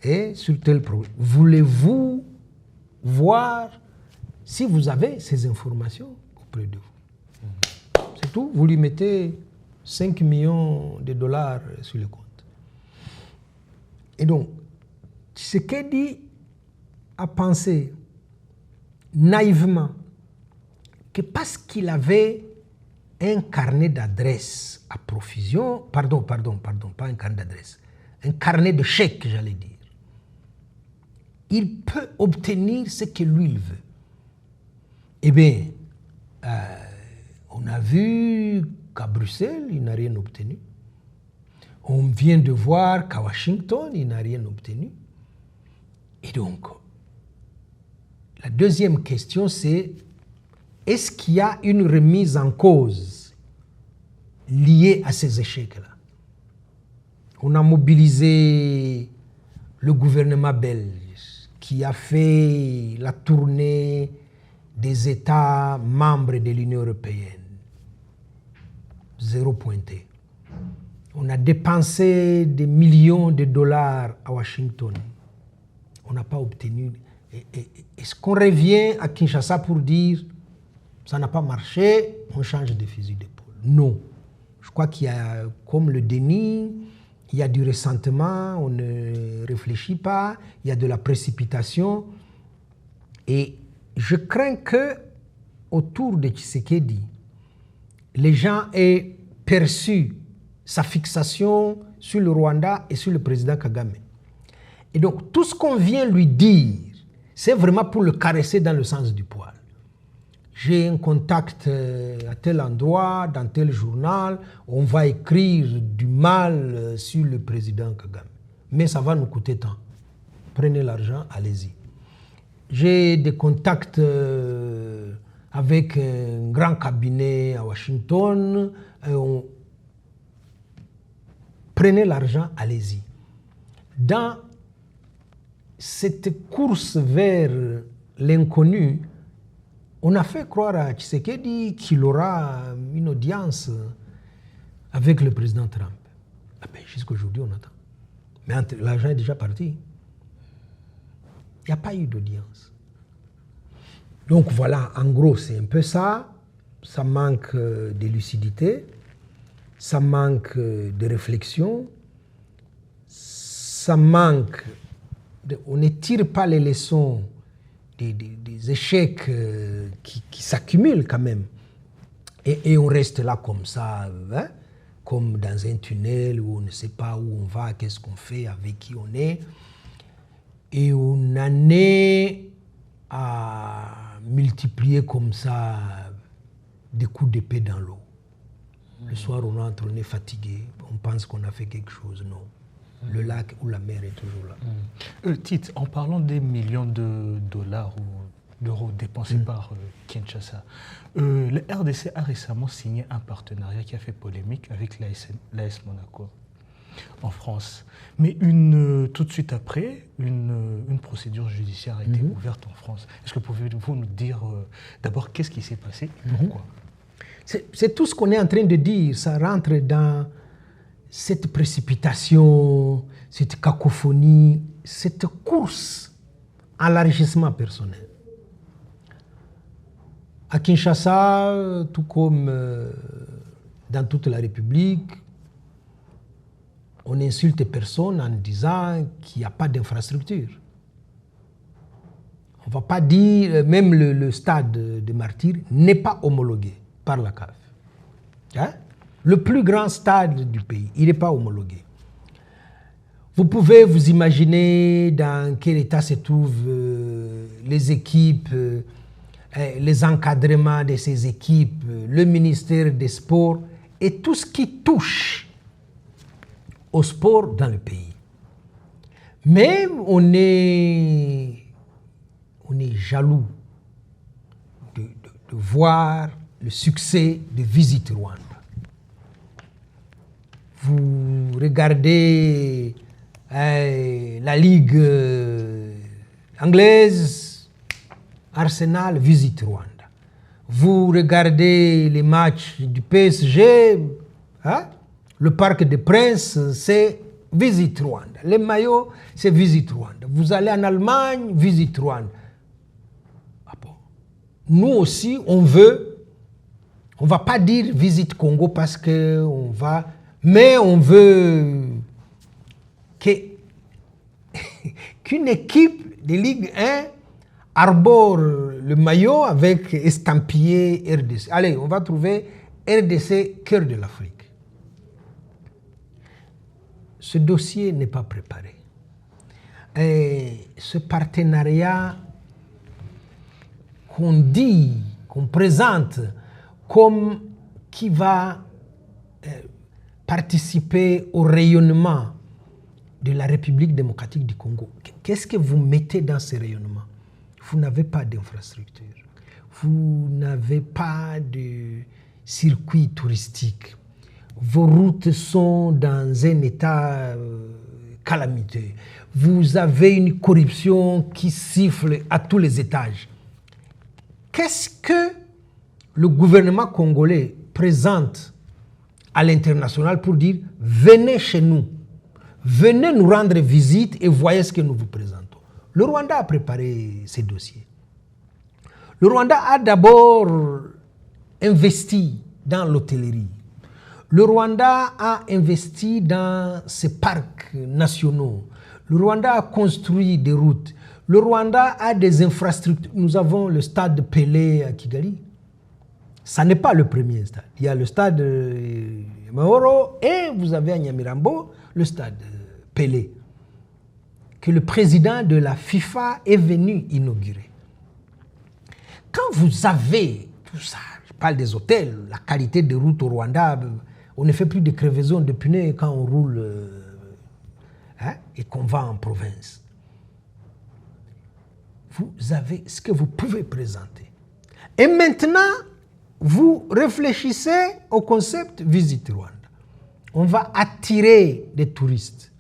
et sur tel problème. Voulez-vous voir si vous avez ces informations auprès de vous? C'est tout. Vous lui mettez 5 millions de dollars sur le compte. Et donc, Tshisekedi a pensé naïvement que parce qu'il avait un carnet d'adresses à profusion, pas un carnet d'adresses, un carnet de chèques, j'allais dire, il peut obtenir ce que lui il veut. Eh bien, on a vu qu'à Bruxelles, il n'a rien obtenu. On vient de voir qu'à Washington, il n'a rien obtenu. Et donc, la deuxième question, c'est est-ce qu'il y a une remise en cause liée à ces échecs-là? On a mobilisé le gouvernement belge qui a fait la tournée des États membres de l'Union européenne. 0 pointé. On a dépensé des millions de dollars à Washington. On n'a pas obtenu. Est-ce qu'on revient à Kinshasa pour dire ça n'a pas marché, on change de fusil d'épaule? Non. Je crois qu'il y a, comme le déni, il y a du ressentiment, on ne réfléchit pas, il y a de la précipitation. Et je crains que, autour de Tshisekedi, les gens aient perçu sa fixation sur le Rwanda et sur le président Kagame. Et donc, tout ce qu'on vient lui dire, c'est vraiment pour le caresser dans le sens du poil. J'ai un contact à tel endroit, dans tel journal, on va écrire du mal sur le président Kagame. Mais ça va nous coûter tant. prenez l'argent, allez-y. J'ai des contacts avec un grand cabinet à Washington. Prenez l'argent, allez-y. Dans cette course vers l'inconnu, on a fait croire à Tshisekedi qu'il aura une audience avec le président Trump. Ah ben, jusqu'à aujourd'hui, on attend. Mais l'argent est déjà parti. Il n'y a pas eu d'audience. Donc voilà, en gros, c'est un peu ça. Ça manque de lucidité, ça manque de réflexion, ça manque on ne tire pas les leçons des échecs qui s'accumulent quand même. Et on reste là comme ça, hein, comme dans un tunnel où on ne sait pas où on va, qu'est-ce qu'on fait, avec qui on est. Et on en est à multiplier comme ça des coups d'épée dans l'eau. Le soir, on rentre, on est fatigué, on pense qu'on a fait quelque chose. Non. Le lac ou la mer est toujours là.
Tite, en parlant des millions de dollars ou d'euros dépensés par Kinshasa, le RDC a récemment signé un partenariat qui a fait polémique avec l'AS Monaco en France. Mais tout de suite après, une procédure judiciaire a été ouverte en France. Est-ce que pouvez-vous nous dire d'abord qu'est-ce qui s'est passé et pourquoi?
C'est tout ce qu'on est en train de dire. Ça rentre dans cette précipitation, cette cacophonie, cette course à l'enrichissement personnel. À Kinshasa, tout comme dans toute la République, on insulte personne en disant qu'il n'y a pas d'infrastructure. On ne va pas dire, même le stade de Martyrs n'est pas homologué par la CAF. Hein? Le plus grand stade du pays, il n'est pas homologué. Vous pouvez vous imaginer dans quel état se trouvent les équipes, les encadrements de ces équipes, le ministère des Sports et tout ce qui touche au sport dans le pays. Mais on est jaloux de voir le succès de Visit Rwanda. Vous regardez la Ligue anglaise, Arsenal, Visit Rwanda. Vous regardez les matchs du PSG, hein? Le Parc des Princes, c'est Visit Rwanda. Les maillots, c'est Visit Rwanda. Vous allez en Allemagne, Visit Rwanda. Ah bon. Nous aussi, on ne va pas dire Visit Congo parce qu'on va, mais on veut qu'une équipe de Ligue 1 arbore le maillot avec estampillé RDC. Allez, on va trouver RDC, cœur de l'Afrique. Ce dossier n'est pas préparé. Et ce partenariat qu'on présente comme qui va participer au rayonnement de la République démocratique du Congo. Qu'est-ce que vous mettez dans ce rayonnement? Vous n'avez pas d'infrastructure. Vous n'avez pas de circuit touristique. Vos routes sont dans un état calamiteux. Vous avez une corruption qui siffle à tous les étages. Qu'est-ce que le gouvernement congolais présente à l'international pour dire « Venez chez nous, venez nous rendre visite et voyez ce que nous vous présentons ». Le Rwanda a préparé ces dossiers. Le Rwanda a d'abord investi dans l'hôtellerie. Le Rwanda a investi dans ses parcs nationaux. Le Rwanda a construit des routes. Le Rwanda a des infrastructures. Nous avons le stade Pelé à Kigali. Ça n'est pas le premier stade. Il y a le stade Mahoro et vous avez à Nyamirambo le stade Pelé, que le président de la FIFA est venu inaugurer. Quand vous avez tout ça, je parle des hôtels, la qualité des routes au Rwanda, on ne fait plus de crevaisons de pneus quand on roule et qu'on va en province. vous avez ce que vous pouvez présenter. Et maintenant, vous réfléchissez au concept Visite Rwanda. On va attirer des touristes.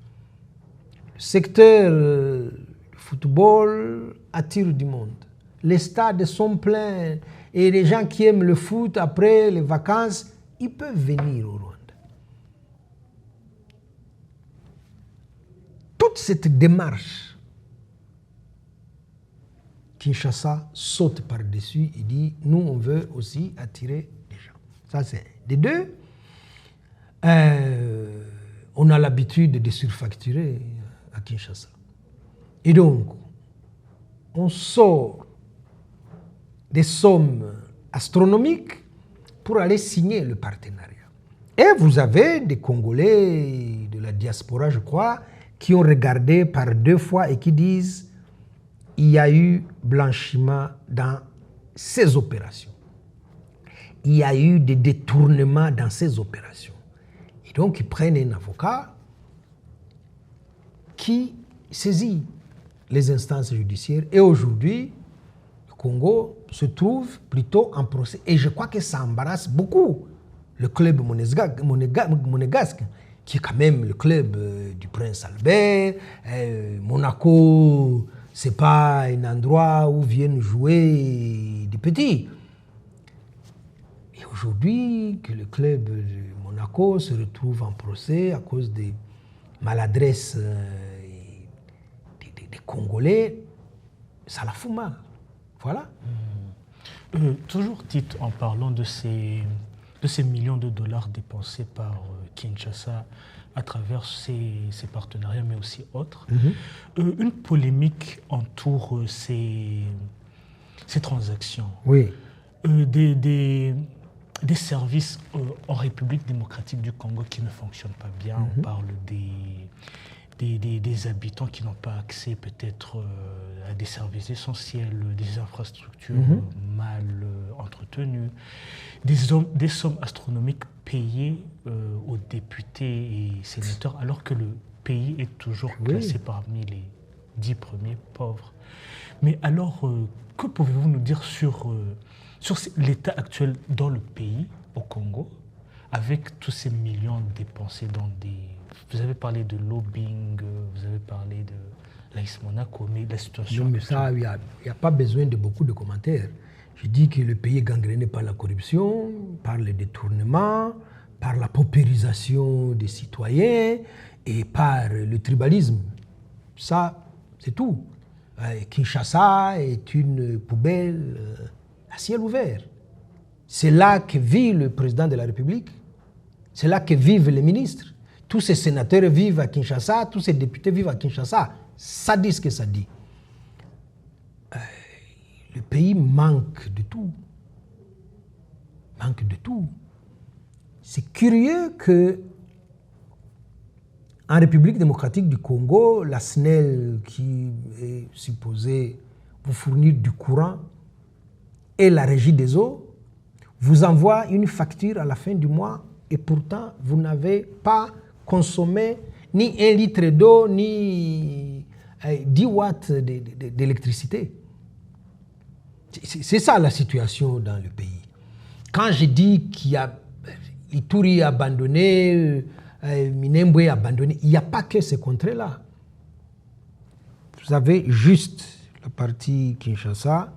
Le secteur du football attire du monde. Les stades sont pleins et les gens qui aiment le foot après les vacances, ils peuvent venir au Rwanda. Toute cette démarche, Kinshasa saute par-dessus et dit, nous, on veut aussi attirer des gens. Ça, c'est des deux. On a l'habitude de surfacturer à Kinshasa. Et donc, on sort des sommes astronomiques pour aller signer le partenariat. Et vous avez des Congolais de la diaspora, je crois, qui ont regardé par 2 fois et qui disent il y a eu blanchiment dans ces opérations. Il y a eu des détournements dans ces opérations. Et donc, ils prennent un avocat qui saisit les instances judiciaires. Et aujourd'hui, le Congo se trouve plutôt en procès. Et je crois que ça embarrasse beaucoup le club monégasque, qui est quand même le club du Prince Albert. Monaco, ce n'est pas un endroit où viennent jouer des petits. Et aujourd'hui, que le club de Monaco se retrouve en procès à cause des maladresses des Congolais, ça la fout mal. Voilà.
Toujours, Tite, en parlant de ces millions de dollars dépensés par Kinshasa à travers ces partenariats, mais aussi autres, une polémique entoure ces transactions.
Oui.
Des services en République démocratique du Congo qui ne fonctionnent pas bien. On parle des habitants qui n'ont pas accès peut-être à des services essentiels, des infrastructures mal entretenues, des sommes astronomiques payées aux députés et sénateurs, alors que le pays est toujours classé parmi les 10 premiers pauvres. Mais alors, que pouvez-vous nous dire sur l'état actuel dans le pays, au Congo, avec tous ces millions dépensés dans des... Vous avez parlé de lobbying, vous avez parlé de l'AS Monaco, mais la situation...
Non, mais ça, il n'y a pas besoin de beaucoup de commentaires. Je dis que le pays est gangréné par la corruption, par le détournement, par la paupérisation des citoyens et par le tribalisme. Ça, c'est tout. Kinshasa est une poubelle à ciel ouvert. C'est là que vit le président de la République. C'est là que vivent les ministres. Tous ces sénateurs vivent à Kinshasa, tous ces députés vivent à Kinshasa. Ça dit ce que ça dit. Le pays manque de tout. Manque de tout. C'est curieux que en République démocratique du Congo, la SNEL, qui est supposée vous fournir du courant, et la régie des eaux, vous envoie une facture à la fin du mois et pourtant vous n'avez pas consommé ni 1 litre d'eau, ni 10 watts d'électricité. C'est ça la situation dans le pays. Quand je dis qu'il y a Ituri abandonné, Minembwe abandonné, il n'y a pas que ces contrées-là. Vous avez juste la partie Kinshasa,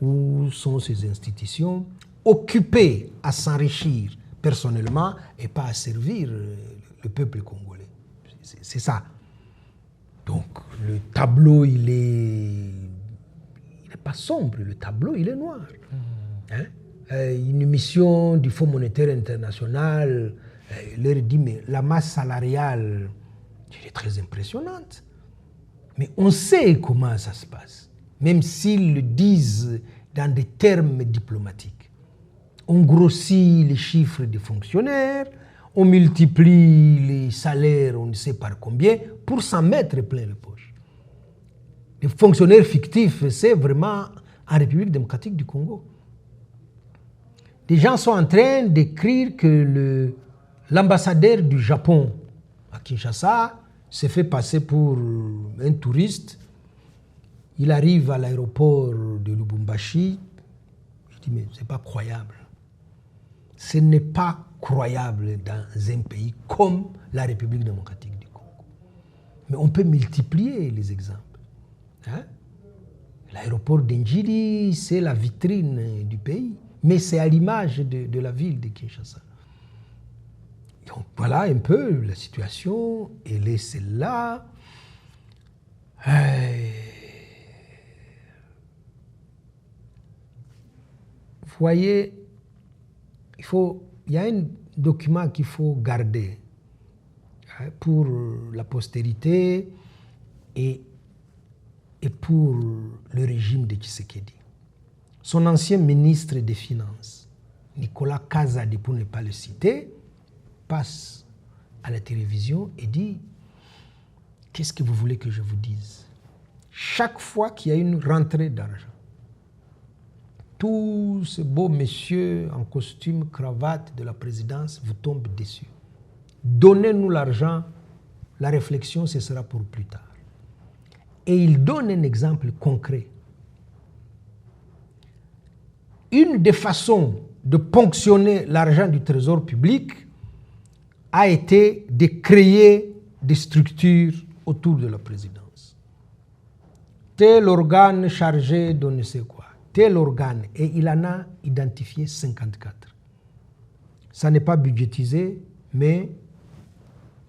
où sont ces institutions occupées à s'enrichir personnellement et pas à servir le peuple congolais. C'est ça. Donc le tableau, il n'est pas sombre, le tableau, il est noir. Hein? Une mission du Fonds monétaire international leur dit, mais la masse salariale, elle est très impressionnante. Mais on sait comment ça se passe, même s'ils le disent dans des termes diplomatiques. On grossit les chiffres des fonctionnaires, on multiplie les salaires, on ne sait par combien, pour s'en mettre plein les poches. Les fonctionnaires fictifs, c'est vraiment en République démocratique du Congo. Des gens sont en train d'écrire que l'ambassadeur du Japon à Kinshasa s'est fait passer pour un touriste. Il arrive à l'aéroport de Lubumbashi. Je dis, mais c'est pas croyable. Ce n'est pas croyable dans un pays comme la République démocratique du Congo. Mais on peut multiplier les exemples. Hein? L'aéroport d'Njiri, c'est la vitrine du pays, mais c'est à l'image de la ville de Kinshasa. Donc voilà un peu la situation, elle est celle-là. Vous voyez, il y a un document qu'il faut garder pour la postérité et pour le régime de Tshisekedi. Son ancien ministre des Finances, Nicolas Kazadi, pour ne pas le citer, passe à la télévision et dit « Qu'est-ce que vous voulez que je vous dise ?» Chaque fois qu'il y a une rentrée d'argent, tous ces beaux messieurs en costume, cravate de la présidence vous tombent dessus. Donnez-nous l'argent, la réflexion, ce sera pour plus tard. Et il donne un exemple concret. Une des façons de ponctionner l'argent du trésor public a été de créer des structures autour de la présidence. Tel organe chargé de ne sais quoi, tel organe, et il en a identifié 54. Ça n'est pas budgétisé, mais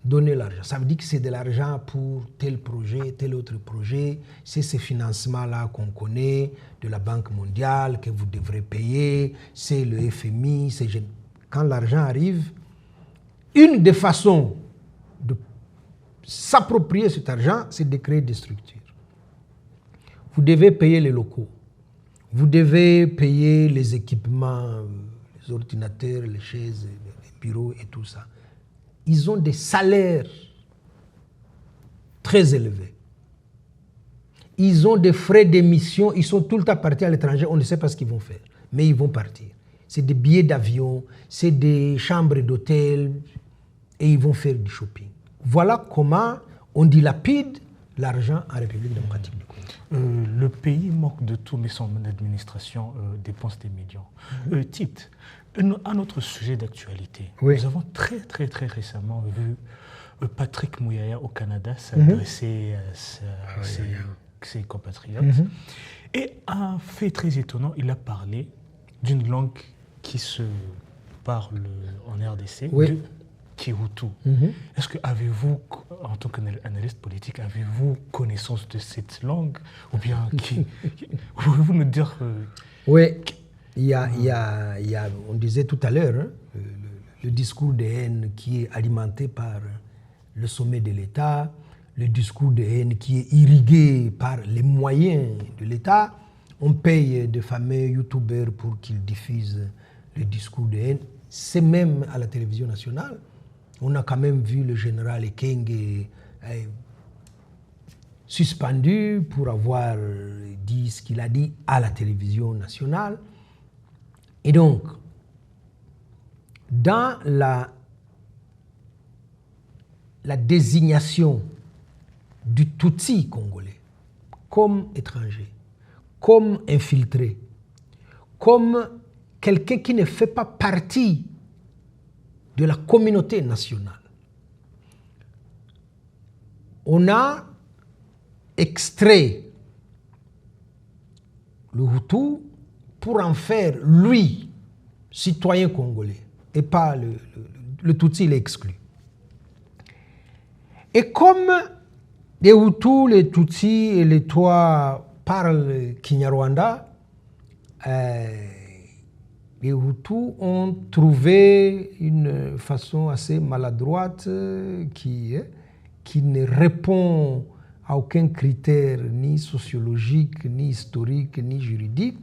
donner l'argent. Ça veut dire que c'est de l'argent pour tel projet, tel autre projet. C'est ces financements-là qu'on connaît de la Banque mondiale que vous devrez payer. C'est le FMI. Quand l'argent arrive, une des façons de s'approprier cet argent, c'est de créer des structures. Vous devez payer les locaux. Vous devez payer les équipements, les ordinateurs, les chaises, les bureaux et tout ça. Ils ont des salaires très élevés. Ils ont des frais d'émission. Ils sont tout le temps partis à l'étranger. On ne sait pas ce qu'ils vont faire, mais ils vont partir. C'est des billets d'avion, c'est des chambres d'hôtel, et ils vont faire du shopping. Voilà comment on dilapide l'argent en République démocratique du Congo.
Le pays manque de tout, mais son administration dépense des millions. Tite, à notre sujet d'actualité,
oui.
Nous avons très récemment vu Patrick Mouyaya au Canada s'adresser à ses compatriotes. Et un fait très étonnant, il a parlé d'une langue qui se parle en RDC, de Kihutu. Est-ce que avez-vous, en tant qu'analyste politique, avez-vous connaissance de cette langue? Ou bien, pouvez-vous nous dire...
Oui, il y a, on disait tout à l'heure, le discours de haine qui est alimenté par le sommet de l'État, le discours de haine qui est irrigué par les moyens de l'État. On paye de fameux youtubeurs pour qu'ils diffusent le discours de haine. C'est même à la télévision nationale. On a quand même vu le général Ekenge suspendu pour avoir dit ce qu'il a dit à la télévision nationale. Et donc, dans la désignation du Tutsi congolais comme étranger, comme infiltré, comme quelqu'un qui ne fait pas partie de la communauté nationale, on a extrait le Hutu pour en faire, lui, citoyen congolais, et pas le Tutsi, il est exclu. Et comme les Hutus, les Tutsis et les Twa parlent Kinyarwanda, les Hutus ont trouvé une façon assez maladroite qui ne répond à aucun critère ni sociologique, ni historique, ni juridique,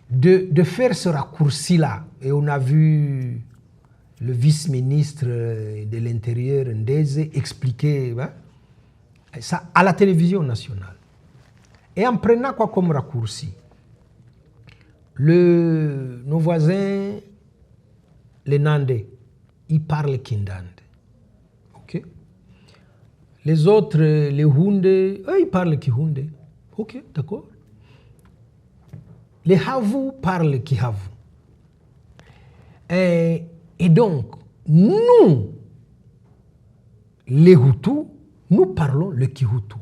de faire ce raccourci-là. Et on a vu le vice-ministre de l'Intérieur, Ndeze, expliquer ça à la télévision nationale. Et en prenant quoi comme raccourci? Nos voisins, les Nandais, ils parlent Kindande. Okay? Les autres, les Houndé, eux, ils parlent Kihunde. Ok, d'accord. Les Havu parlent Kihavu. Et donc, nous, les Hutus, nous parlons le Kihutu.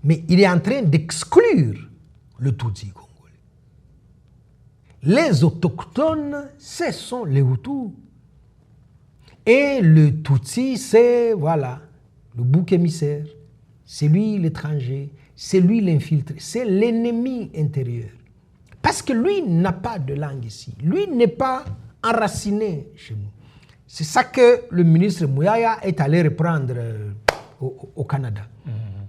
Mais il est en train d'exclure le Tutsi congolais. Les autochtones, ce sont les Hutus. Et le Tutsi, c'est, voilà, le bouc émissaire. C'est lui l'étranger, c'est lui l'infiltré, c'est l'ennemi intérieur. Parce que lui n'a pas de langue ici. Lui n'est pas enraciné chez nous. C'est ça que le ministre Mouyaya est allé reprendre au Canada.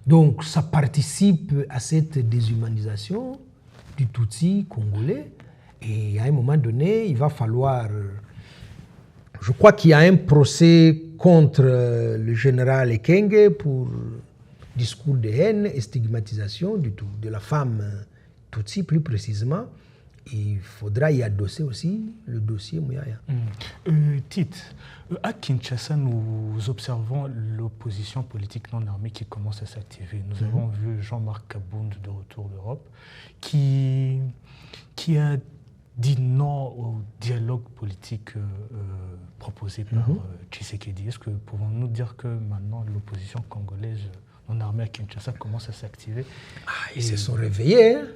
Donc ça participe à cette déshumanisation du Tutsi congolais. Et à un moment donné, il va falloir... Je crois qu'il y a un procès contre le général Ekenge pour discours de haine et stigmatisation de la femme Tutsi plus précisément. Il faudra y adosser aussi le dossier Mouyaya.
Tite, à Kinshasa, nous observons l'opposition politique non armée qui commence à s'activer. Nous avons vu Jean-Marc Kabound de retour d'Europe qui a dit non au dialogue politique proposé par Tshisekedi. Est-ce que pouvons-nous dire que maintenant l'opposition congolaise non armée à Kinshasa commence à s'activer?
Ils se sont réveillés. Hein?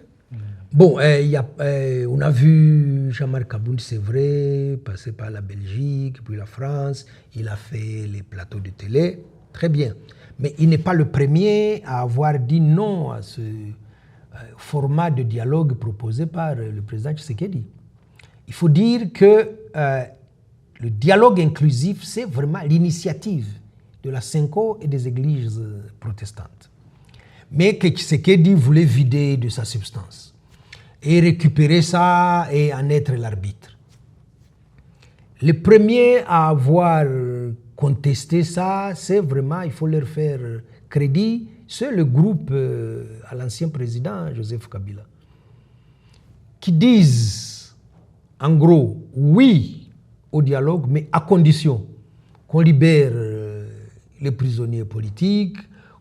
Bon, on a vu Jean-Marc Kabound, c'est vrai, passer par la Belgique, puis la France. Il a fait les plateaux de télé. Très bien. Mais il n'est pas le premier à avoir dit non à ce format de dialogue proposé par le président Tshisekedi. Il faut dire que le dialogue inclusif, c'est vraiment l'initiative de la Senko et des églises protestantes. Mais que Tshisekedi voulait vider de sa substance et récupérer ça et en être l'arbitre. Les premiers à avoir contesté ça, c'est vraiment, il faut leur faire crédit, c'est le groupe à l'ancien président Joseph Kabila, qui disent, en gros, oui au dialogue, mais à condition qu'on libère les prisonniers politiques,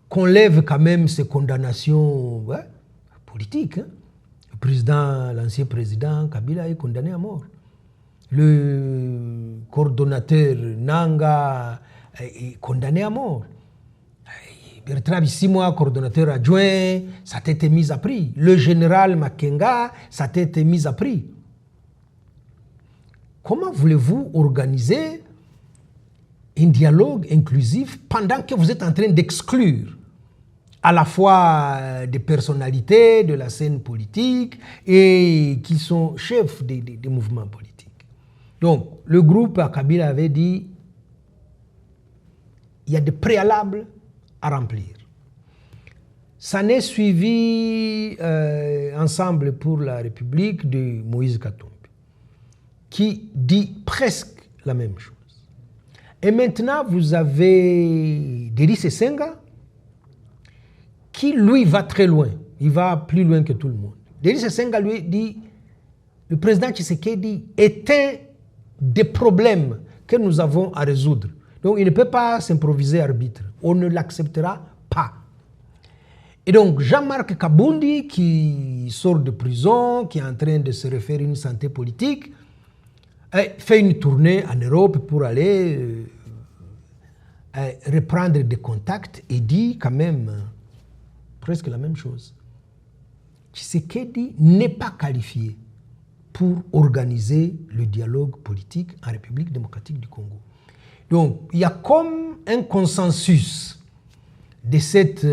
qu'on lève quand même ces condamnations politiques. Hein. L'ancien président Kabila est condamné à mort. Le coordonnateur Nanga est condamné à mort. Bertrand Bisimwa, coordonnateur adjoint, sa tête est mise à prix. Le général Makenga, sa tête est mise à prix. Comment voulez-vous organiser un dialogue inclusif pendant que vous êtes en train d'exclure à la fois des personnalités de la scène politique et qui sont chefs des mouvements politiques? Donc, le groupe à Kabila avait dit il y a des préalables à remplir. Ça n'est suivi Ensemble pour la République de Moïse Katumbi, qui dit presque la même chose. Et maintenant, vous avez Denis Senga, qui, lui, va très loin. Il va plus loin que tout le monde. Denis Senga, lui, dit, le président Tshisekedi éteint des problèmes que nous avons à résoudre. Donc, il ne peut pas s'improviser arbitre. On ne l'acceptera pas. Et donc, Jean-Marc Kaboundi, qui sort de prison, qui est en train de se refaire une santé politique, fait une tournée en Europe pour aller reprendre des contacts et dit quand même presque la même chose. Tshisekedi n'est pas qualifié pour organiser le dialogue politique en République démocratique du Congo. Donc, il y a comme un consensus de cette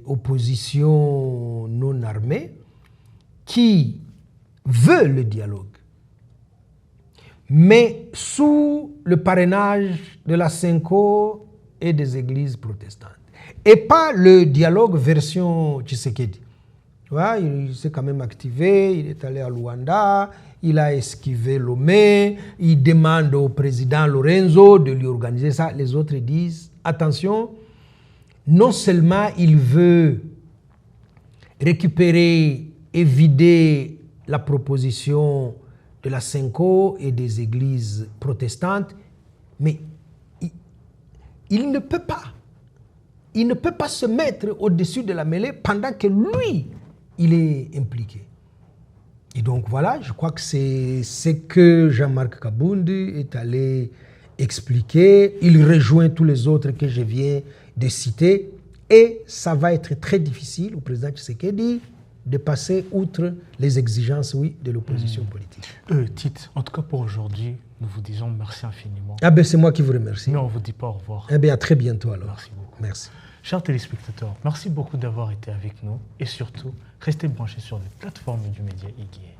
opposition non armée qui veut le dialogue, mais sous le parrainage de la Senko et des églises protestantes. Et pas le dialogue version Tshisekedi. Tu vois, il s'est quand même activé, il est allé à Luanda, il a esquivé Lomé, il demande au président Lorenzo de lui organiser ça. Les autres disent, attention, non seulement il veut récupérer et vider la proposition de la Senko et des églises protestantes, mais il ne peut pas se mettre au-dessus de la mêlée pendant que lui il est impliqué. Et donc voilà, je crois que c'est ce que Jean-Marc Kaboundi est allé expliquer. Il rejoint tous les autres que je viens de citer. Et ça va être très difficile au président Tshisekedi de passer outre les exigences, oui, de l'opposition politique.
Tite, en tout cas pour aujourd'hui, nous vous disons merci infiniment.
Ah ben c'est moi qui vous remercie.
Mais on ne vous dit pas au revoir.
Eh bien à très bientôt alors.
Merci beaucoup.
Merci.
Chers téléspectateurs, merci beaucoup d'avoir été avec nous et surtout, restez branchés sur les plateformes du média Igué.